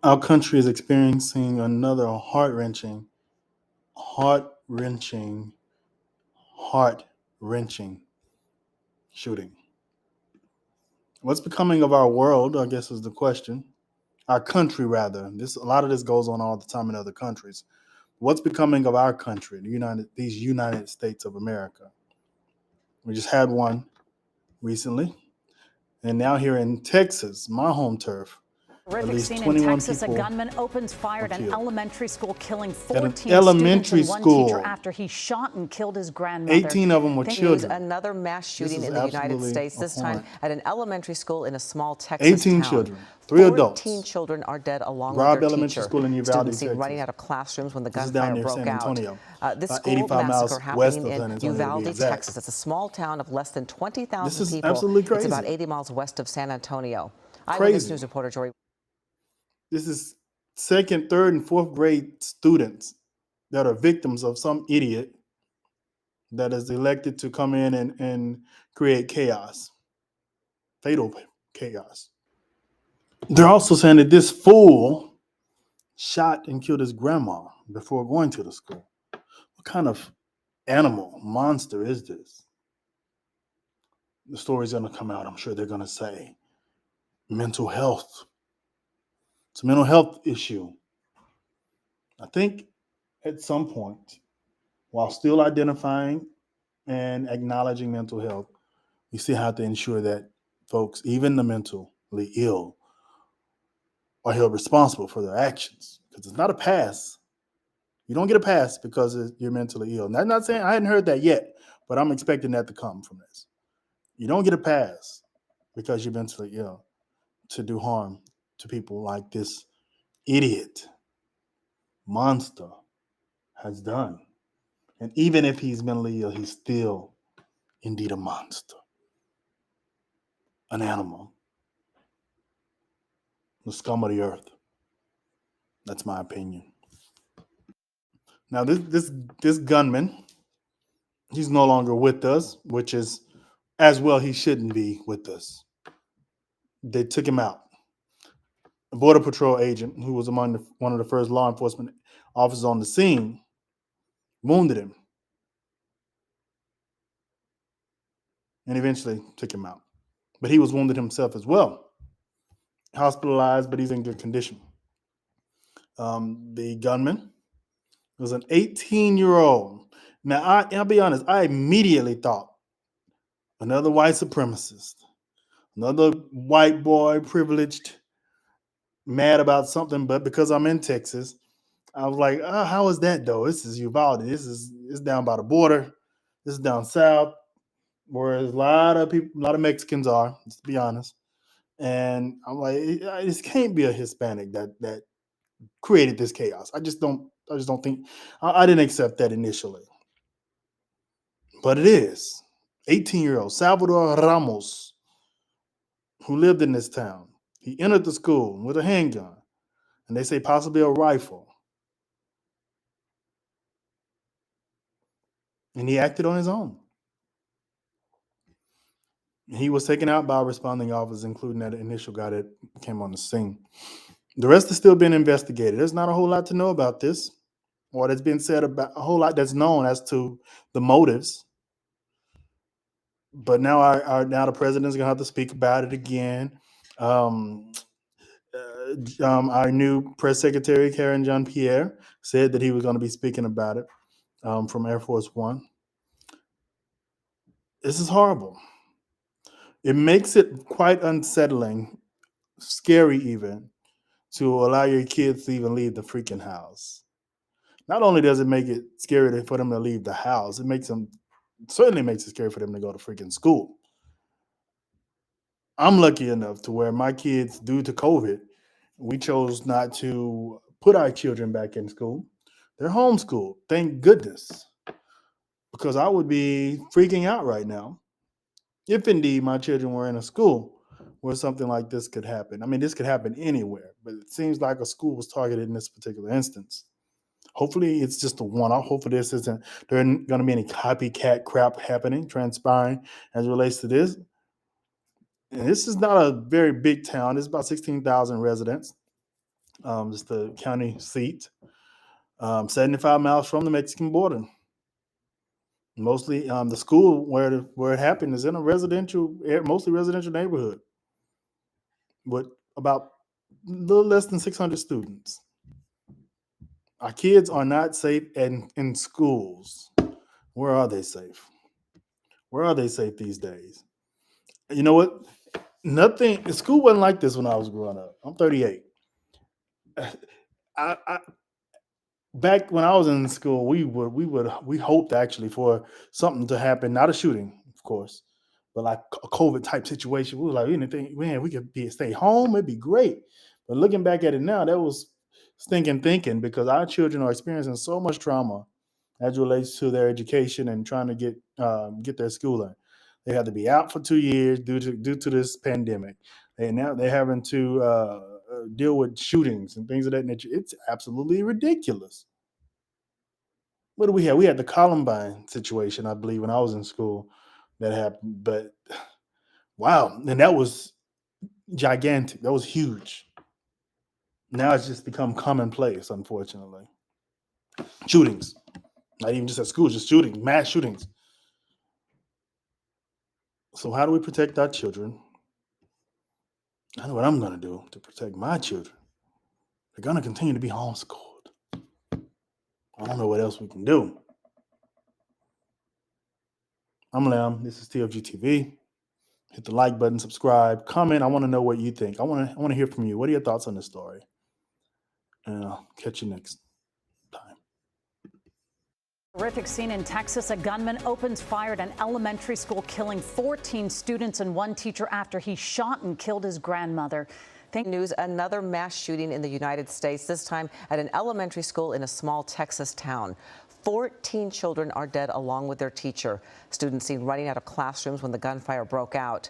Our country is experiencing another heart wrenching, heart wrenching shooting. What's becoming of our world, I guess, is the question. Our country, rather. A lot of this goes on all the time in other countries. What's becoming of our country, these United States of America? We just had one recently, and now here in Texas, my home turf, at Horrific least scene in 21 Texas. A people gunman opens fire were at an killed. elementary school, killing At an 14 students elementary and one teacher school, after he shot and killed his grandmother. 18 of them were Thank children. Another mass This shooting is in the United absolutely States, this time abhorrent. at an elementary school in a small Texas 18 town. children, 3 14 adults. children are dead along with Robb their Elementary teacher. School in Uvalde, Students seen Texas. running out of classrooms when the This is down gunfire near broke San Antonio, out. This about school 85 miles massacre west happening of San in Antonio, to be Uvalde, exact. Texas. It's a small town of less than This 20,000 is people. absolutely It's crazy. about 80 miles west of San Antonio. Eyewitness News reporter Jory. This is second, third, and fourth grade students that are victims of some idiot that is elected to come in and create chaos, fatal chaos. They're also saying that this fool shot and killed his grandma before going to the school. What kind of animal, monster is this? The story's going to come out. I'm sure they're going to say mental health. It's a mental health issue. I think at some point, while still identifying and acknowledging mental health, we still have to ensure that folks, even the mentally ill, are held responsible for their actions. Because it's not a pass. You don't get a pass because you're mentally ill. And I'm not saying I hadn't heard that yet, but I'm expecting that to come from this. You don't get a pass because you're mentally ill to do harm to people like this idiot monster has done. And even if he's mentally ill, he's still indeed a monster, an animal, the scum of the earth. That's my opinion. Now, this gunman, he's no longer with us, which is as well he shouldn't be with us. They took him out. A Border Patrol agent who was among one of the first law enforcement officers on the scene wounded him and eventually took him out. But he was wounded himself as well, hospitalized, but he's in good condition. The gunman was an 18-year-old. Now, I'll be honest, I immediately thought another white supremacist, another white boy, privileged, mad about something, but because I'm in Texas, I was like, oh, how is that though? This is Uvalde. It's down by the border. This is down south, where a lot of people, a lot of Mexicans are, let's be honest. And I'm like, this can't be a Hispanic that created this chaos. I just don't think I didn't accept that initially. But it is. 18-year-old Salvador Ramos, who lived in this town. He entered the school with a handgun, and they say possibly a rifle. And he acted on his own. He was taken out by responding officers, including that initial guy that came on the scene. The rest is still being investigated. There's not a whole lot to know about this, or that's been said about a whole lot that's known as to the motives. But now, now the president's gonna have to speak about it again. Um, our new press secretary, Karen Jean Pierre, said that he was going to be speaking about it from Air Force One. This is horrible. It makes it quite unsettling, scary even, to allow your kids to even leave the freaking house. Not only does it make it scary for them to leave the house, certainly makes it scary for them to go to freaking school. I'm lucky enough to where my kids, due to COVID, we chose not to put our children back in school. They're homeschooled, thank goodness, because I would be freaking out right now if indeed my children were in a school where something like this could happen. I mean, this could happen anywhere, but it seems like a school was targeted in this particular instance. Hopefully, it's just a one-off. Hopefully, there isn't going to be any copycat crap happening, transpiring as it relates to this. And this is not a very big town. It's about 16,000 residents. It's the county seat, 75 miles from the Mexican border. Mostly, the school where it happened is in a mostly residential neighborhood with about a little less than 600 students. Our kids are not safe in schools. Where are they safe? Where are they safe these days? You know what? Nothing. School wasn't like this when I was growing up. I'm 38. I back when I was in school, we hoped actually for something to happen, not a shooting, of course, but like a COVID type situation. We were like, anything, man, we could stay home, it'd be great. But looking back at it now, that was stinking thinking because our children are experiencing so much trauma as relates to their education and trying to get their schooling. They had to be out for 2 years due to this pandemic, and now they're having to deal with shootings and things of that nature. It's absolutely ridiculous. What do we have? We had the Columbine situation, I believe, when I was in school that happened. But wow, and that was gigantic. That was huge. Now it's just become commonplace, unfortunately. Shootings, not even just at school, just shootings, mass shootings. So how do we protect our children? I know what I'm going to do to protect my children. They're going to continue to be homeschooled. I don't know what else we can do. I'm Lam. This is TFG TV. Hit the like button, subscribe, comment. I want to know what you think. I want to hear from you. What are your thoughts on this story? And I'll catch you next time. Horrific scene in Texas. A gunman opens fire at an elementary school, killing 14 students and one teacher after he shot and killed his grandmother. News, another mass shooting in the United States, this time at an elementary school in a small Texas town. 14 children are dead along with their teacher. Students seen running out of classrooms when the gunfire broke out.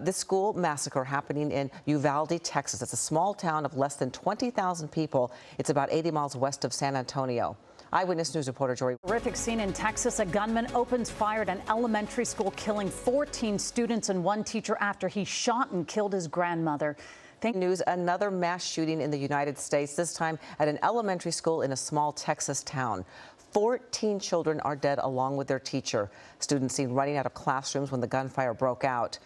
This school massacre happening in Uvalde, Texas. It's a small town of less than 20,000 people. It's about 80 miles west of San Antonio. Eyewitness News reporter Jory. Horrific scene in Texas. A gunman opens fire at an elementary school, killing 14 students and one teacher after he shot and killed his grandmother. News, another mass shooting in the United States, this time at an elementary school in a small Texas town. 14 children are dead along with their teacher. Students seen running out of classrooms when the gunfire broke out.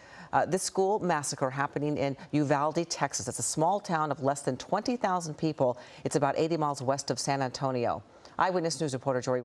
This school massacre happening in Uvalde, Texas. It's a small town of less than 20,000 people. It's about 80 miles west of San Antonio. Eyewitness News reporter Jory.